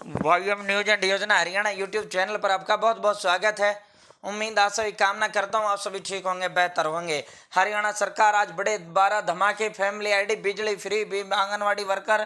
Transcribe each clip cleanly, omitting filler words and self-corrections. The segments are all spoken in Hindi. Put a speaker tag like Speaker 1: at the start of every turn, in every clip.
Speaker 1: वॉल्यूम न्यूज एंड योजना हरियाणा यूट्यूब चैनल पर आपका बहुत बहुत स्वागत है। उम्मीद आप सभी कामना करता हूँ आप सभी ठीक होंगे, बेहतर होंगे। हरियाणा सरकार आज बड़े 12 धमाके, फैमिली आईडी, बिजली फ्री, आंगनवाड़ी वर्कर,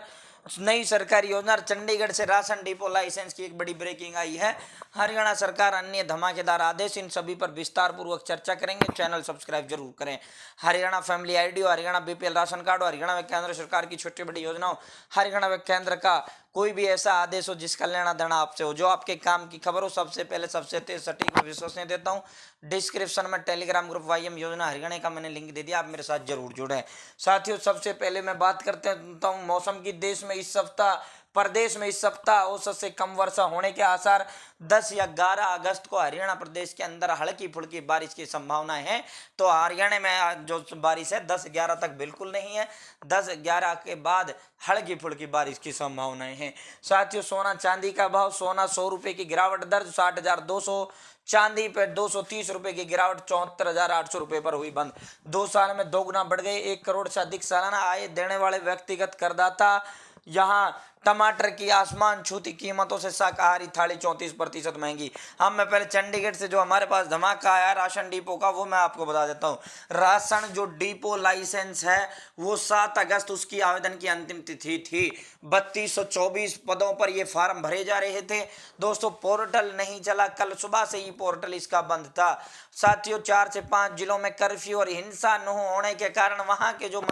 Speaker 1: नई सरकारी योजना, चंडीगढ़ से राशन डिपो लाइसेंस की एक बड़ी ब्रेकिंग आई है। हरियाणा सरकार अन्य धमाकेदार आदेश, इन सभी पर विस्तार पूर्वक चर्चा करेंगे। चैनल सब्सक्राइब जरूर करें। Haryana family ID, Haryana BPL ration card, Haryana में केंद्र सरकार की छोटी बड़ी योजनाओं, हरियाणा में केंद्र का कोई भी ऐसा आदेश हो जिसका लेना देना आपसे हो, जो आपके काम की खबर हो, सबसे पहले सबसे तेज सटीक और विश्वसनीय देता हूं। डिस्क्रिप्शन में टेलीग्राम ग्रुप वाईएम योजना हरियाणा का मैंने लिंक दे दिया, आप मेरे साथ जरूर जुड़े। साथियों, सबसे पहले मैं बात करते हूं मौसम की। देश में इस सप्ताह, प्रदेश में इस सप्ताह औसत से कम वर्षा होने के आसार। 10 या 11 अगस्त को हरियाणा प्रदेश के अंदर हल्की फुल्की बारिश की संभावना है। तो हरियाणा में जो बारिश है 10-11 तक बिल्कुल नहीं है, 10-11 के बाद हल्की फुल्की बारिश की संभावनाएं हैं। साथियों, सोना चांदी का भाव, सोना 100 रुपए की गिरावट दर्ज, 60,200। चांदी पे 230 रुपए की गिरावट, 74,800 रुपए पर हुई बंद। 2 साल में 2 गुना बढ़ गई। 1 करोड़ से अधिक सालाना आय देने वाले व्यक्तिगत करदाता। यहाँ टमाटर की आसमान छूती कीमतों से शाकाहारी थाली 34% महंगी। अब मैं पहले चंडीगढ़ से जो हमारे पास धमाका आया राशन डिपो का, वो मैं आपको बता देता हूँ। राशन जो डिपो लाइसेंस है वो 7 अगस्त उसकी आवेदन की अंतिम तिथि थी। 3224 पदों पर ये फार्म भरे जा रहे थे। दोस्तों, पोर्टल नहीं चला, कल सुबह से ही पोर्टल इसका बंद था। साथियों, 4 से 5 जिलों में कर्फ्यू और हिंसा न होने के कारण वहां के जो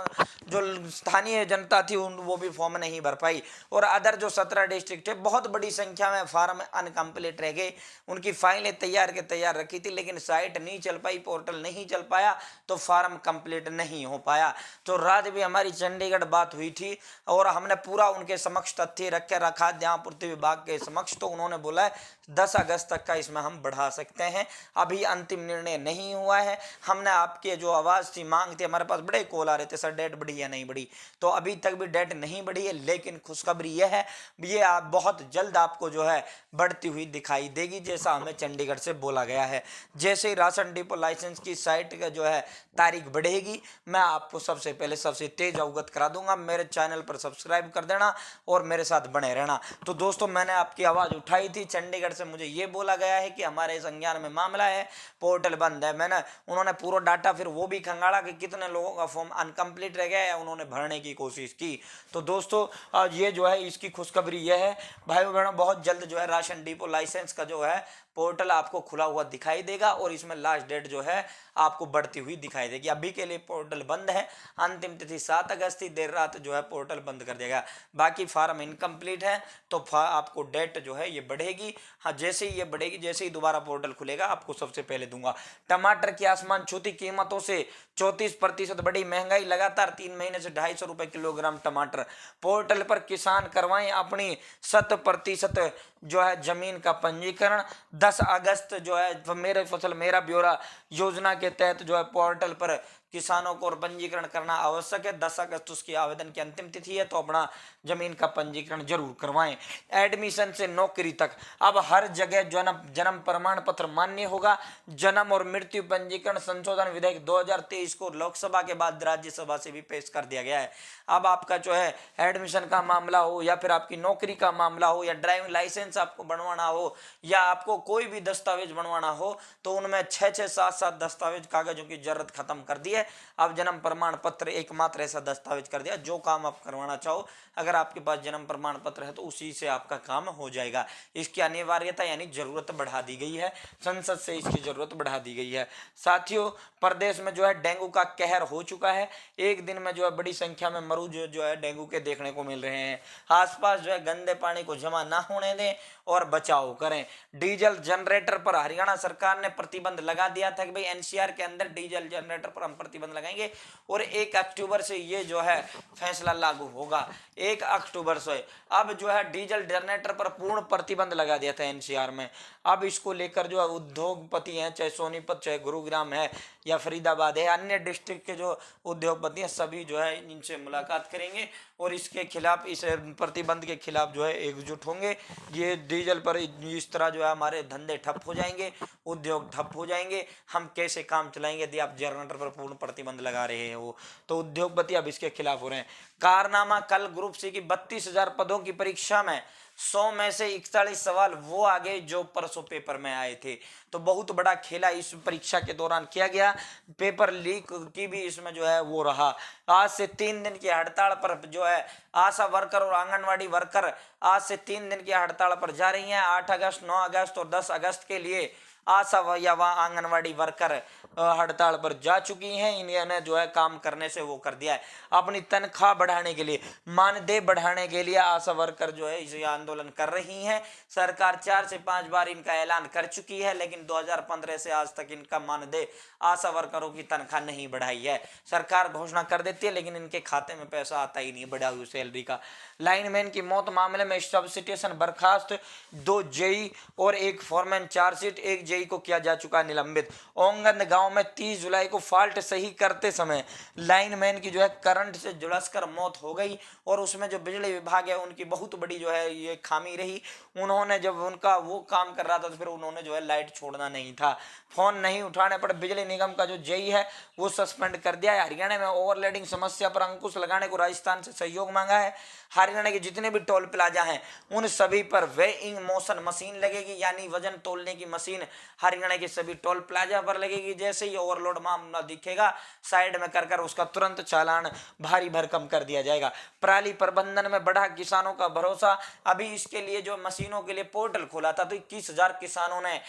Speaker 1: स्थानीय जनता थी वो भी फॉर्म नहीं भर पाई। और अदर जो 17 डिस्ट्रिक्ट है, बहुत बड़ी संख्या में फार्म अनकम्प्लीट रह गए। उनकी फाइलें तैयार के तैयार रखी थी, लेकिन साइट नहीं चल पाई, पोर्टल नहीं चल पाया, तो फार्म कंप्लीट नहीं हो पाया। तो रात भी हमारी चंडीगढ़ बात हुई थी और हमने पूरा उनके समक्ष तथ्य रख के रखा जहाँ पूर्ति विभाग के समक्ष। तो उन्होंने बोला है 10 अगस्त तक का इसमें हम बढ़ा सकते हैं, अभी अंतिम निर्णय नहीं हुआ है। हमने आपकी जो आवाज़ थी, मांग थी, हमारे पास बड़े कॉल आ रहे थे, सर डेट बढ़ी या नहीं बढ़ी, तो अभी तक भी डेट नहीं बढ़ी है। लेकिन खुशखबरी यह है, ये आप बहुत जल्द आपको जो है बढ़ती हुई दिखाई देगी, जैसा हमें चंडीगढ़ से बोला गया है। जैसे ही राशन डिपो लाइसेंस की साइट का जो है तारीख बढ़ेगी, मैं आपको सबसे पहले सबसे तेज अवगत करा दूंगा। मेरे चैनल पर सब्सक्राइब कर देना और मेरे साथ बने रहना। तो दोस्तों, मैंने आपकी आवाज़ उठाई थी, चंडीगढ़ से मुझे ये बोला गया है कि हमारे संज्ञान में मामला है, पोर्टल बंद है। उन्होंने पूरा डाटा फिर वो भी खंगाला कि कितने लोगों का फॉर्म अनकम्प्लीट रह गया है, उन्होंने भरने की कोशिश की। तो दोस्तों, ये जो है इसकी खुशखबरी यह है भाइयों बहनों, बहुत जल्द जो है राशन डिपो लाइसेंस का जो है पोर्टल आपको खुला हुआ दिखाई देगा और इसमें लास्ट डेट जो है आपको बढ़ती हुई दिखाई देगी। अभी के लिए पोर्टल बंद है, अंतिम तिथि 7 अगस्त ही, देर रात जो है पोर्टल बंद कर देगा। बाकी फार्म इनकम्प्लीट है तो आपको डेट जो है ये बढ़ेगी। हाँ, जैसे ही ये बढ़ेगी, जैसे ही दोबारा पोर्टल खुलेगा, आपको सबसे पहले दूंगा। टमाटर की आसमान छूती कीमतों से 34% बढ़ी महंगाई, लगातार 3 महीने से 250 रुपए किलोग्राम टमाटर। पोर्टल पर किसान करवाएं अपनी 100% जो है जमीन का पंजीकरण। 10 अगस्त जो है मेरे फसल मेरा ब्यौरा योजना के तहत जो है पोर्टल पर किसानों को पंजीकरण करना आवश्यक है। 10 अगस्त उसकी आवेदन की अंतिम तिथि है, तो अपना जमीन का पंजीकरण जरूर करवाएं। एडमिशन से नौकरी तक अब हर जगह जन्म प्रमाण पत्र मान्य होगा। जन्म और मृत्यु पंजीकरण संशोधन विधेयक 2023 को लोकसभा के बाद राज्यसभा से भी पेश कर दिया गया है। अब आपका जो है एडमिशन का मामला हो या फिर आपकी नौकरी का मामला हो या ड्राइविंग लाइसेंस आपको बनवाना हो या आपको कोई भी दस्तावेज बनवाना हो, तो उनमें 6-6, 7-7 दस्तावेज कागजों की जरूरत खत्म कर दी है। अब जन्म प्रमाण पत्र एकमात्र ऐसा दस्तावेज कर दिया, जो काम आप करवाना चाहो, अगर आपके पास जन्म प्रमाण पत्र है तो उसी से आपका काम हो जाएगा। इसकी अनिवार्यता यानी जरूरत बढ़ा दी गई है, संसद से इसकी जरूरत बढ़ा दी गई है। साथियों, प्रदेश में जो है डेंगू का कहर हो चुका है। एक दिन में जो है बड़ी संख्या में मरीज जो है डेंगू के देखने को मिल रहे हैं। आसपास जो है गंदे पानी को जमा ना होने दें और बचाव करें। डीजल जनरेटर पर हरियाणा सरकार ने प्रतिबंध लगा दिया था कि भाई एनसीआर के अंदर डीजल जनरेटर पर हम प्रतिबंध लगाएंगे और 1 अक्टूबर से ये जो है फैसला लागू होगा। 1 अक्टूबर से अब जो है डीजल जनरेटर पर पूर्ण प्रतिबंध लगा दिया था एनसीआर में। अब इसको लेकर जो है उद्योगपति हैं, चाहे सोनीपत, चाहे गुरुग्राम है या फरीदाबाद है, अन्य डिस्ट्रिक्ट के जो उद्योगपति हैं, सभी जो है इनसे मुलाकात करेंगे और इसके खिलाफ, इस प्रतिबंध के खिलाफ जो है एकजुट होंगे। ये डीजल पर इस तरह जो है हमारे धंधे ठप हो जाएंगे, उद्योग ठप हो जाएंगे। हम कैसे काम चलाएंगे यदि आप जनरेटर पर पूर्ण प्रतिबंध लगा रहे हैं वो, तो उद्योगपति अब इसके खिलाफ हो रहे हैं। कारनामा, कल ग्रुप सी की 32,000 पदों की परीक्षा में 100 में से 41 सवाल वो आ गए जो परसों पेपर में आए थे। तो बहुत बड़ा खेला इस परीक्षा के दौरान किया गया। पेपर लीक की भी इसमें जो है वो रहा। आज से 3 दिन की हड़ताल पर जो है आशा वर्कर और आंगनवाड़ी वर्कर आज से 3 दिन की हड़ताल पर जा रही हैं। 8 अगस्त, 9 अगस्त और 10 अगस्त के लिए आशा या वह आंगनवाड़ी वर्कर हड़ताल पर जा चुकी हैं। इन्होंने जो है काम करने से वो कर दिया है। अपनी तनख्वाह बढ़ाने के लिए, मानदेय बढ़ाने के लिए आशा वर्कर जो है इसे आंदोलन कर रही हैं। सरकार 4 से 5 बार इनका ऐलान कर चुकी है, लेकिन 2015 से आज तक इनका मानदेय आशा वर्करों की तनख्वाह नहीं बढ़ाई है। सरकार घोषणा कर देती है लेकिन इनके खाते में पैसा आता ही नहीं बढ़ा हुई सैलरी का। लाइनमैन की मौत मामले में सबस्टेशन बर्खास्त, 2 जेई और 1 फोरमैन चार्जशीट, 1 जेई को किया जा चुका निलंबित। ओंगन गांव में 30 जुलाई को फॉल्ट सही करते समय लाइनमैन की जो है करंट से झुलसकर मौत हो गई और उसमें जो बिजली विभाग है उनकी बहुत बड़ी जो है ये खामी रही। उन्होंने जब उनका वो काम कर रहा था तो फिर उन्होंने जो है लाइट छोड़ना नहीं था। फोन नहीं उठाने पर बिजली निगम का जो जेई है वो सस्पेंड कर दिया है। हरियाणा में ओवरलोडिंग समस्या पर अंकुश लगाने को राजस्थान से सहयोग मांगा है। हरियाणा के जितने भी टोल प्लाजा हैं उन सभी पर वेइंग मोशन मशीन लगेगी, यानी वजन तोलने की मशीन हरियाणा के सभी टोल प्लाजा पर लगेगी। जैसे ही ओवरलोड मामला दिखेगा साइड में कर उसका तुरंत चालान भारी भरकम कर दिया जाएगा। पराली प्रबंधन में बढ़ा किसानों का भरोसा। अभी इसके लिए जो मशीनों के लिए पोर्टल खोला था तो 21,000 किसानों ने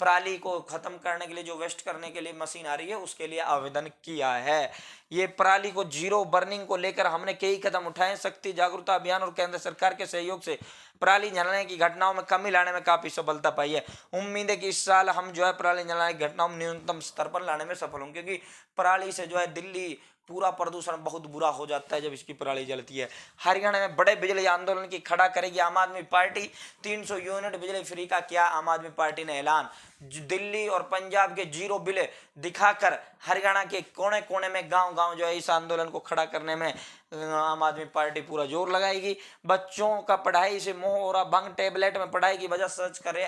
Speaker 1: पराली को खत्म करने के लिए, जो वेस्ट करने के लिए मशीन आ रही है उसके लिए आवेदन किया है। ये पराली को जीरो बर्निंग को लेकर हमने कई कदम उठाए। शक्ति जागरूकता अभियान और केंद्र सरकार के सहयोग से पराली जलाने की घटनाओं में कमी लाने में काफी सफलता पाई है। उम्मीद है कि इस साल हम जो है पराली जलाने की घटनाओं में न्यूनतम स्तर पर लाने में सफल होंगे, क्योंकि पराली से जो है दिल्ली पूरा प्रदूषण बहुत बुरा हो जाता है जब इसकी पराली जलती है। हरियाणा में बड़े बिजली आंदोलन की खड़ा करेगी आम आदमी पार्टी। 300 यूनिट बिजली फ्री का किया आम आदमी पार्टी ने ऐलान। दिल्ली और पंजाब के जीरो बिल दिखाकर हरियाणा के कोने कोने में गांव-गांव जो है इस आंदोलन को खड़ा करने में आम आदमी पार्टी पूरा जोर लगाएगी। बच्चों का पढ़ाई से मोह हो रहा, भंग टेबलेट में पढ़ाई की वजह सर्च करे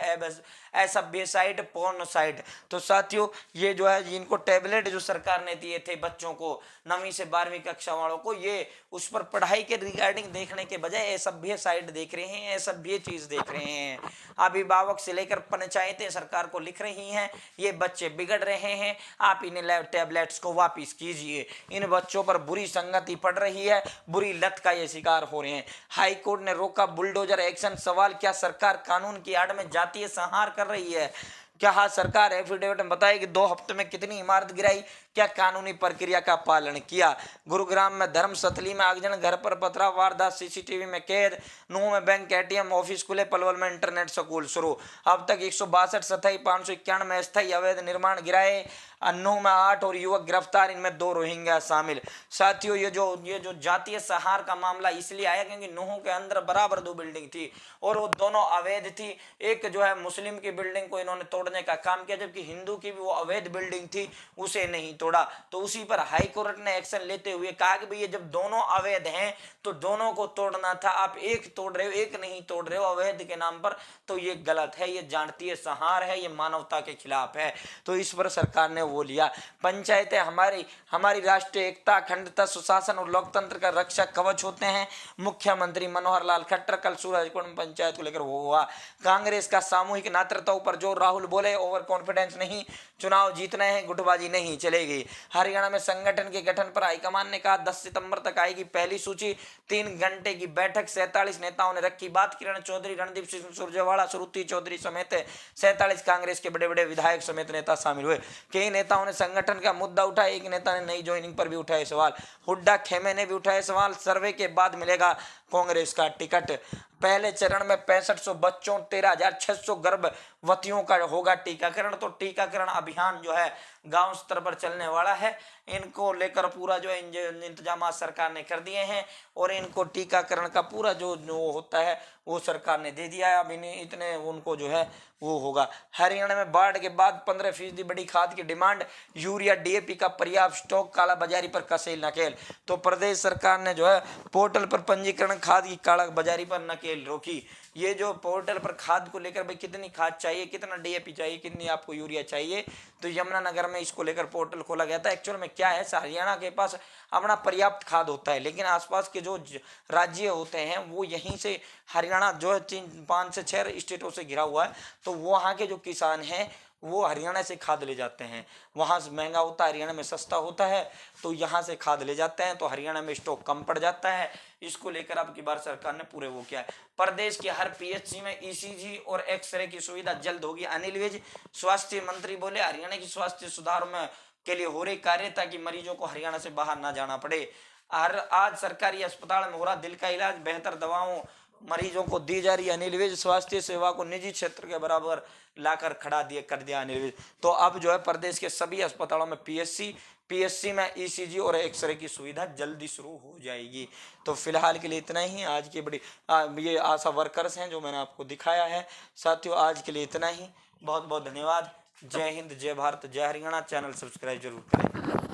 Speaker 1: असभ्य साइट, पोर्न साइट। तो साथियों ये जो है इनको टेबलेट जो सरकार ने दिए थे बच्चों को 9वीं से 12वीं कक्षा वालों को, ये उस पर पढ़ाई के रिगार्डिंग देखने के बजाय असभ्य साइट देख रहे हैं, असभ्य चीज देख रहे हैं। अभिभावक से लेकर पंचायतें सरकार को लिख रही हैं ये बच्चे बिगड़ रहे हैं, आप इन्हें टैबलेट्स को वापिस कीजिए। इन बच्चों पर बुरी संगति पड़ रही है, बुरी लत का ये शिकार हो रहे हैं। हाई कोर्ट ने रोका बुलडोजर एक्शन। सवाल, क्या सरकार कानून की आड़ में जातीय संहार कर रही है? क्या हाँ सरकार एफिडेविट में बताए कि 2 हफ्ते में कितनी इमारत गिराई? क्या कानूनी प्रक्रिया का पालन किया? गुरुग्राम में धर्म सतली में आगजन, घर पर पथराव वारदात सीसीटीवी में कैद। नूह में बैंक एटीएम ऑफिस खुले, पलवल में इंटरनेट स्कूल शुरू। अब तक 162 सथाई 591 अस्थायी अवैध निर्माण गिराए। नूह में 8 और युवक गिरफ्तार, इनमें 2 रोहिंग्या शामिल। साथियों ये जो जातीय सहार का मामला इसलिए आया क्योंकि नूह के अंदर बराबर 2 बिल्डिंग थी और वो दोनों अवैध थी। एक जो है मुस्लिम की बिल्डिंग को इन्होंने तोड़ने का काम किया, जबकि हिंदू की भी वो अवैध बिल्डिंग थी उसे नहीं तोड़ा। तो उसी पर हाई कोर्ट ने एक्शन लेते हुए कहा कि भाई ये जब दोनों अवैध हैं तो दोनों को तोड़ना था, आप एक तोड़ रहे हो, एक नहीं तोड़ रहे हो अवैध के नाम पर, तो ये गलत है, ये जातीय संहार है, ये मानवता के खिलाफ है। तो इस पर सरकार ने वो लिया। पंचायतें हमारी राष्ट्रीय एकता, अखंडता, सुशासन और लोकतंत्र का रक्षा कवच होते हैं। मुख्यमंत्री मनोहर लाल खट्टर कल सूरजकुंड में पंचायत को लेकर वो हुआ। कांग्रेस का सामूहिक नेतृत्व पर जो राहुल बोले, ओवर कॉन्फिडेंस नहीं, चुनाव जीतने हैं, गुटबाजी नहीं चलेगी। हरियाणा में संगठन के गठन पर हाईकमान ने कहा 10 सितंबर तक आएगी पहली सूची। 3 घंटे की बैठक, 47 नेताओं ने रखी बात। किरण चौधरी, रणदीप सिंह सुरजेवाला, श्रुति चौधरी समेत 47 कांग्रेस के बड़े बड़े विधायक समेत नेता शामिल हुए। कई नेताओं ने संगठन का मुद्दा उठाया, एक नेता ने नई ज्वाइनिंग पर भी उठाए सवाल। हुड्डा खेमे ने भी उठाए सवाल। सर्वे के बाद मिलेगा कांग्रेस का टिकट। पहले चरण में 6500 बच्चों, 13,600 गर्भवतियों का होगा टीकाकरण। तो टीकाकरण अभियान जो है गांव स्तर पर चलने वाला है। इनको लेकर पूरा जो इंतजाम सरकार ने कर दिए हैं और इनको टीकाकरण का पूरा जो होता है वो सरकार ने दे दिया है। अब इन्हें इतने उनको जो है वो होगा। हरियाणा में बाढ़ के बाद 15% बड़ी खाद की डिमांड। यूरिया डीएपी का पर्याप्त स्टॉक, कालाबाजारी पर कसे नकेल। तो प्रदेश सरकार ने जो है पोर्टल पर पंजीकरण खाद की कालाबाजारी पर नकेल के रोकी। ये जो पोर्टल पर खाद को लेकर भाई कितनी खाद चाहिए, कितना डीएपी चाहिए, कितनी आपको यूरिया चाहिए, तो यमुनानगर में इसको लेकर पोर्टल खोला गया था। एक्चुअल में क्या है, हरियाणा के पास अपना पर्याप्त खाद होता है, लेकिन आसपास के जो राज्य होते हैं वो यहीं से, हरियाणा जो है 5 से 6 स्टेटों से घिरा हुआ है, तो वहाँ के जो किसान हैं वो हरियाणा से खाद ले जाते हैं। वहाँ से महंगा होता है, हरियाणा में सस्ता होता है, तो यहाँ से खाद ले जाते हैं, तो हरियाणा में स्टॉक कम पड़ जाता है। इसको लेकर अब की बार सरकार ने पूरे वो किया है। प्रदेश के हर पीएचसी में ईसीजी और एक्सरे की सुविधा जल्द होगी। अनिल विज स्वास्थ्य मंत्री बोले, हरियाणा की स्वास्थ्य सुधार में के लिए हो रही कार्य ताकि मरीजों को हरियाणा से बाहर ना जाना पड़े। आज सरकारी अस्पताल में हो रहा दिल का इलाज, बेहतर दवाओं मरीजों को दी जा रही है। अनिल विज स्वास्थ्य सेवा को निजी क्षेत्र के बराबर लाकर खड़ा कर दिया अनिल विज। तो अब जो है प्रदेश के सभी अस्पतालों में पीएचसी में ईसीजी और एक्सरे की सुविधा जल्दी शुरू हो जाएगी। तो फिलहाल के लिए इतना ही। आज की बड़ी ये आशा वर्कर्स हैं जो मैंने आपको दिखाया है। साथियों आज के लिए इतना ही, बहुत बहुत धन्यवाद। जय हिंद, जय भारत, जय हरियाणा। चैनल सब्सक्राइब जरूर करें।